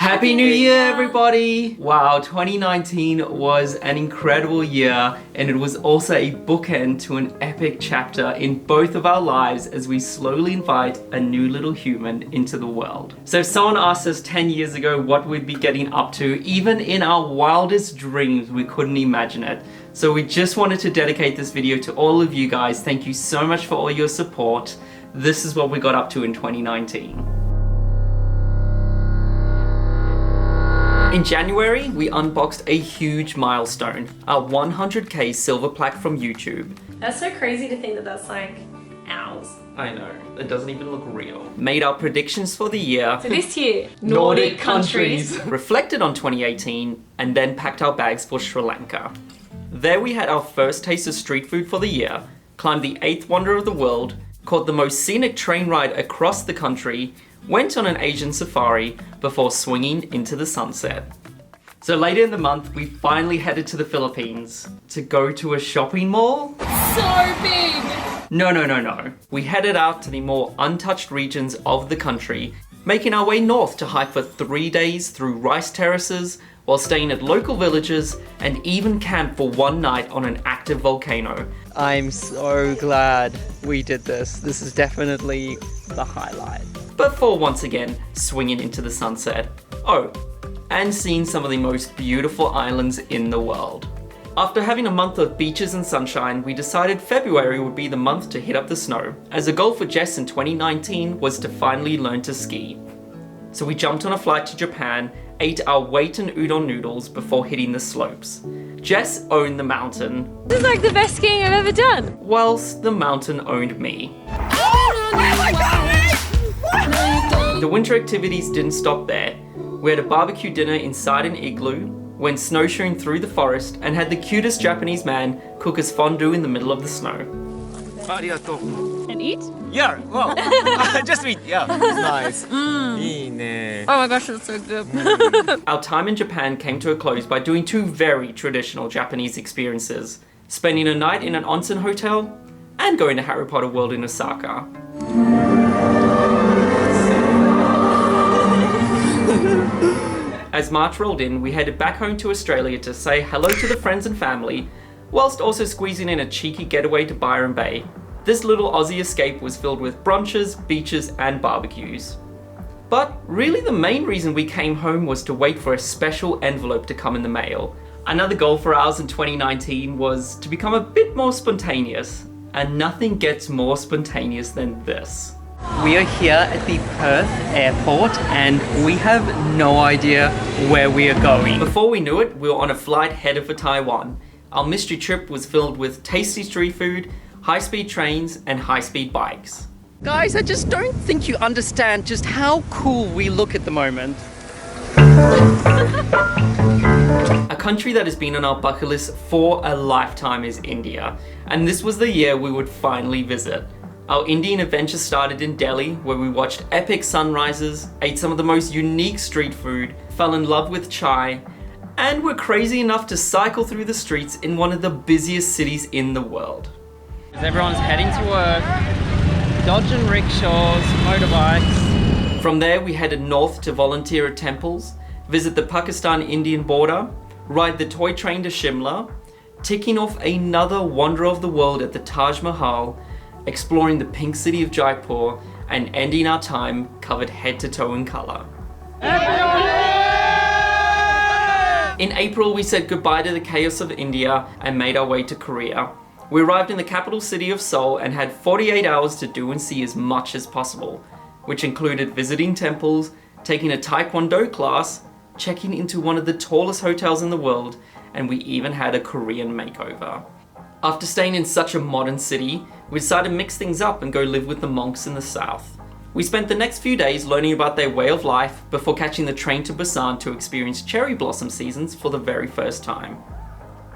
Happy New Year, everybody! Wow, 2019 was an incredible year, and it was also a bookend to an epic chapter in both of our lives as we slowly invite a new little human into the world. So if someone asked us 10 years ago what we'd be getting up to, even in our wildest dreams, we couldn't imagine it. So we just wanted to dedicate this video to all of you guys. Thank you so much for all your support. This is what we got up to in 2019. In January, we unboxed a huge milestone, our 100k silver plaque from YouTube. That's so crazy to think that that's like ours. I know, it doesn't even look real. Made our predictions for the year. So this year, Nordic countries. Reflected on 2018, and then packed our bags for Sri Lanka. There we had our first taste of street food for the year, climbed the 8th wonder of the world, caught the most scenic train ride across the country, went on an Asian safari before swinging into the sunset. So later in the month, we finally headed to the Philippines to go to a shopping mall. So big! No. We headed out to the more untouched regions of the country, making our way north to hike for 3 days through rice terraces, while staying at local villages and even camp for one night on an active volcano. I'm so glad we did this. This is definitely the highlight. Before once again swinging into the sunset. Oh, and seeing some of the most beautiful islands in the world. After having a month of beaches and sunshine, we decided February would be the month to hit up the snow, as a goal for Jess in 2019 was to finally learn to ski. So we jumped on a flight to Japan, ate our weight in udon noodles before hitting the slopes. Jess owned the mountain. This is like the best skiing I've ever done. Whilst the mountain owned me. The winter activities didn't stop there. We had a barbecue dinner inside an igloo, went snowshoeing through the forest, and had the cutest Japanese man cook us fondue in the middle of the snow. And eat? Yeah, well, just eat, yeah. Nice. Oh my gosh, that's so good. Our time in Japan came to a close by doing two very traditional Japanese experiences, spending a night in an onsen hotel and going to Harry Potter World in Osaka. As March rolled in, we headed back home to Australia to say hello to the friends and family, whilst also squeezing in a cheeky getaway to Byron Bay. This little Aussie escape was filled with brunches, beaches, and barbecues. But really the main reason we came home was to wait for a special envelope to come in the mail. Another goal for ours in 2019 was to become a bit more spontaneous, and nothing gets more spontaneous than this. We are here at the Perth airport and we have no idea where we are going. Before we knew it, we were on a flight headed for Taiwan. Our mystery trip was filled with tasty street food, high-speed trains, and high-speed bikes. Guys, I just don't think you understand just how cool we look at the moment. A country that has been on our bucket list for a lifetime is India, and this was the year we would finally visit. Our Indian adventure started in Delhi, where we watched epic sunrises, ate some of the most unique street food, fell in love with chai, and were crazy enough to cycle through the streets in one of the busiest cities in the world. Everyone's heading to work, dodging rickshaws, motorbikes. From there, we headed north to volunteer at temples, visit the Pakistan-Indian border, ride the toy train to Shimla, ticking off another wonder of the world at the Taj Mahal, exploring the pink city of Jaipur, and ending our time covered head to toe in colour. In April, we said goodbye to the chaos of India and made our way to Korea. We arrived in the capital city of Seoul and had 48 hours to do and see as much as possible, which included visiting temples, taking a Taekwondo class, checking into one of the tallest hotels in the world, and we even had a Korean makeover. After staying in such a modern city, we decided to mix things up and go live with the monks in the south. We spent the next few days learning about their way of life before catching the train to Busan to experience cherry blossom seasons for the very first time.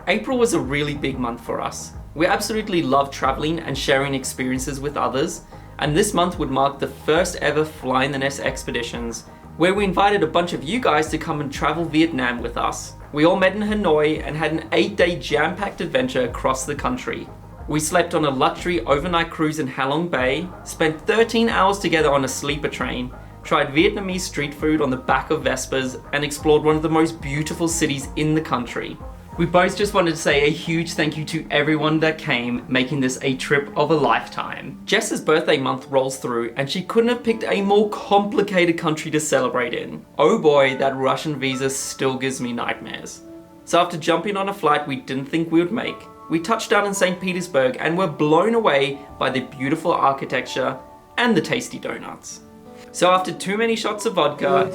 April was a really big month for us. We absolutely love traveling and sharing experiences with others, and this month would mark the first ever Fly in the Nest expeditions, where we invited a bunch of you guys to come and travel Vietnam with us. We all met in Hanoi and had an 8-day jam-packed adventure across the country. We slept on a luxury overnight cruise in Halong Bay, spent 13 hours together on a sleeper train, tried Vietnamese street food on the back of Vespas, and explored one of the most beautiful cities in the country. We both just wanted to say a huge thank you to everyone that came, making this a trip of a lifetime. Jess's birthday month rolls through, and she couldn't have picked a more complicated country to celebrate in. Oh boy, that Russian visa still gives me nightmares. So after jumping on a flight we didn't think we would make, we touched down in St. Petersburg and were blown away by the beautiful architecture and the tasty donuts. So after too many shots of vodka,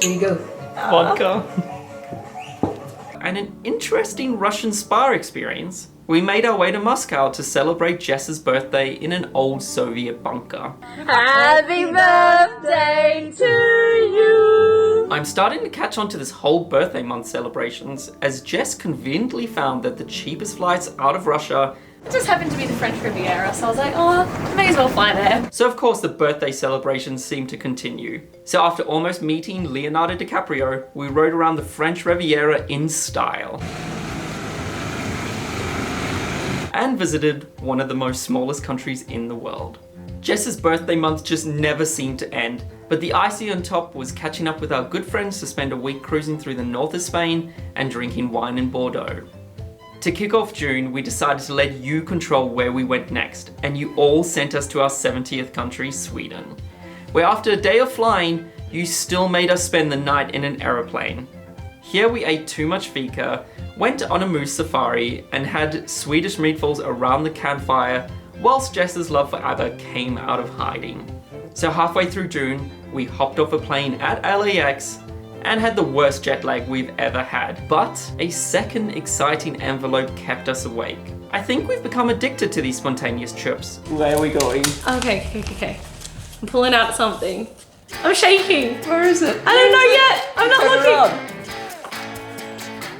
and an interesting Russian spa experience, we made our way to Moscow to celebrate Jess's birthday in an old Soviet bunker. Happy birthday to you! I'm starting to catch on to this whole birthday month celebrations, as Jess conveniently found that the cheapest flights out of Russia It just happened to be the French Riviera, so I was like, oh, may as well fly there. So of course the birthday celebrations seemed to continue. So after almost meeting Leonardo DiCaprio, we rode around the French Riviera in style. And visited one of the most smallest countries in the world. Jess's birthday month just never seemed to end, but the icing on top was catching up with our good friends to spend a week cruising through the north of Spain and drinking wine in Bordeaux. To kick off June, we decided to let you control where we went next, and you all sent us to our 70th country, Sweden, where after a day of flying, you still made us spend the night in an aeroplane. Here we ate too much fika, went on a moose safari, and had Swedish meatballs around the campfire, whilst Jess's love for ABBA came out of hiding. So halfway through June, we hopped off a plane at LAX, and had the worst jet lag we've ever had. But a second exciting envelope kept us awake. I think we've become addicted to these spontaneous trips. Where are we going? Okay. I'm pulling out something. I'm shaking. Where is it? I don't know yet. I'm not looking.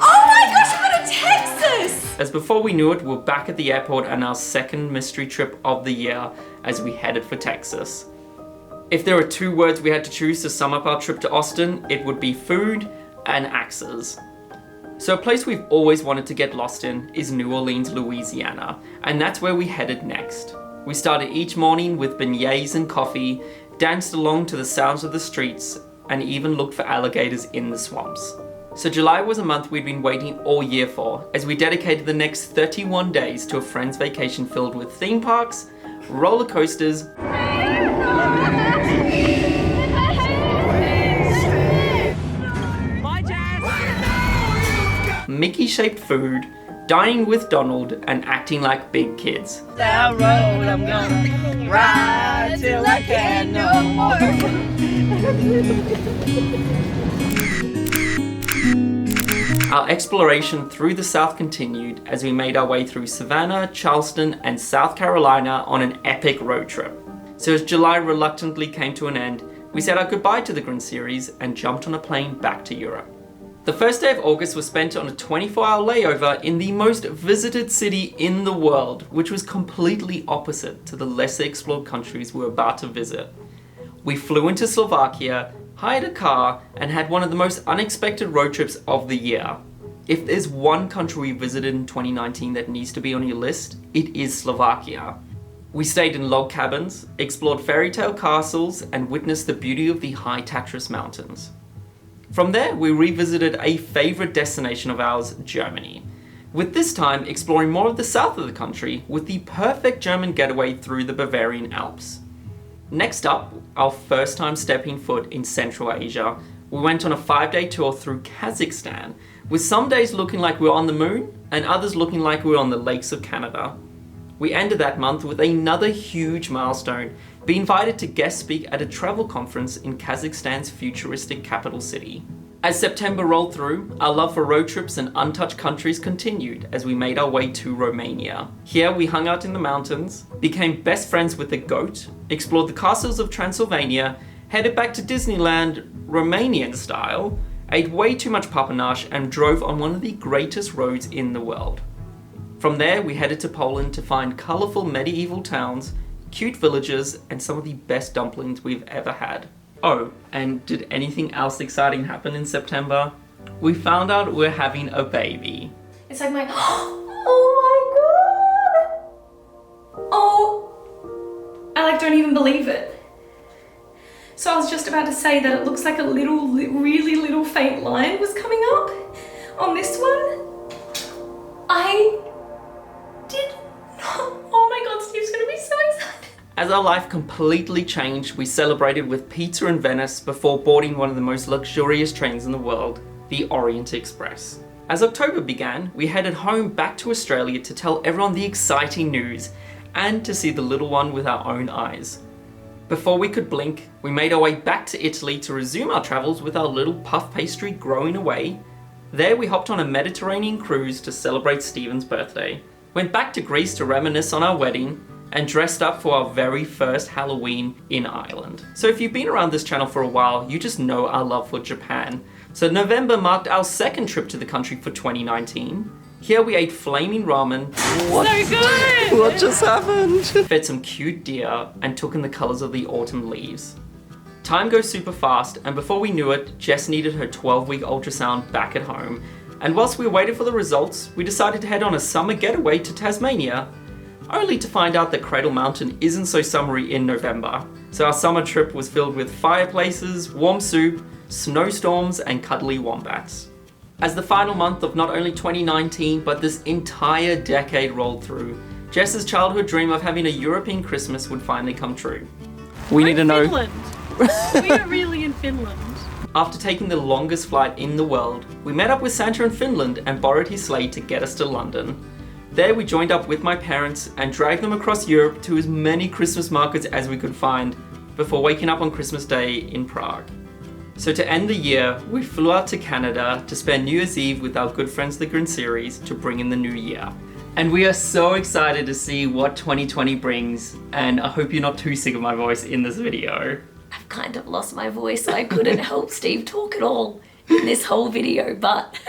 Oh my gosh, I'm going to Texas! As before we knew it, we're back at the airport on our second mystery trip of the year as we headed for Texas. If there were two words we had to choose to sum up our trip to Austin, it would be food and axes. So a place we've always wanted to get lost in is New Orleans, Louisiana, and that's where we headed next. We started each morning with beignets and coffee, danced along to the sounds of the streets, and even looked for alligators in the swamps. So July was a month we'd been waiting all year for, as we dedicated the next 31 days to a friend's vacation filled with theme parks, roller coasters, Mickey-shaped food, dining with Donald, and acting like big kids. That road I'm gonna ride till I can no more. Our exploration through the South continued as we made our way through Savannah, Charleston, and South Carolina on an epic road trip. So as July reluctantly came to an end, we said our goodbye to the Grin series and jumped on a plane back to Europe. The first day of August was spent on a 24-hour layover in the most visited city in the world, which was completely opposite to the lesser explored countries we were about to visit. We flew into Slovakia, hired a car, and had one of the most unexpected road trips of the year. If there's one country we visited in 2019 that needs to be on your list, it is Slovakia. We stayed in log cabins, explored fairy tale castles, and witnessed the beauty of the high Tatras Mountains. From there, we revisited a favourite destination of ours, Germany, with this time exploring more of the south of the country with the perfect German getaway through the Bavarian Alps. Next up, our first time stepping foot in Central Asia, we went on a 5-day tour through Kazakhstan, with some days looking like we were on the moon and others looking like we were on the lakes of Canada. We ended that month with another huge milestone, being invited to guest speak at a travel conference in Kazakhstan's futuristic capital city. As September rolled through, our love for road trips and untouched countries continued as we made our way to Romania. Here we hung out in the mountains, became best friends with a goat, explored the castles of Transylvania, headed back to Disneyland Romanian style, ate way too much papanache, and drove on one of the greatest roads in the world. From there, we headed to Poland to find colourful medieval towns, cute villages, and some of the best dumplings we've ever had. Oh, and did anything else exciting happen in September? We found out we're having a baby. It's like my, oh my god! Oh, I don't even believe it. So I was just about to say that it looks like a really little faint line was coming up on this one. I did not, oh my God, Steve's gonna be so excited. As our life completely changed, we celebrated with pizza in Venice before boarding one of the most luxurious trains in the world, the Orient Express. As October began, we headed home back to Australia to tell everyone the exciting news and to see the little one with our own eyes. Before we could blink, we made our way back to Italy to resume our travels with our little puff pastry growing away. There we hopped on a Mediterranean cruise to celebrate Stephen's birthday. Went back to Greece to reminisce on our wedding and dressed up for our very first Halloween in Ireland. So if you've been around this channel for a while, you just know our love for Japan. So November marked our second trip to the country for 2019. Here we ate flaming ramen. So good! What just happened? Fed some cute deer and took in the colours of the autumn leaves. Time goes super fast, and before we knew it, Jess needed her 12-week ultrasound back at home. And whilst we waited for the results, we decided to head on a summer getaway to Tasmania, only to find out that Cradle Mountain isn't so summery in November. So our summer trip was filled with fireplaces, warm soup, snowstorms, and cuddly wombats. As the final month of not only 2019, but this entire decade rolled through, Jess's childhood dream of having a European Christmas would finally come true. We need to know. Finland. We are really in Finland. After taking the longest flight in the world, we met up with Santa in Finland and borrowed his sleigh to get us to London. There we joined up with my parents and dragged them across Europe to as many Christmas markets as we could find before waking up on Christmas Day in Prague. So to end the year, we flew out to Canada to spend New Year's Eve with our good friends the Grin series to bring in the new year. And we are so excited to see what 2020 brings, and I hope you're not too sick of my voice in this video. I've kind of lost my voice. I couldn't help Steve talk at all in this whole video, but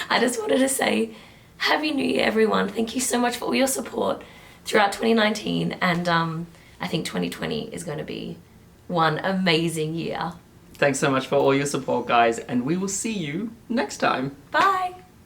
I just wanted to say Happy New Year, everyone. Thank you so much for all your support throughout 2019, and I think 2020 is going to be one amazing year. Thanks so much for all your support, guys, and we will see you next time. Bye!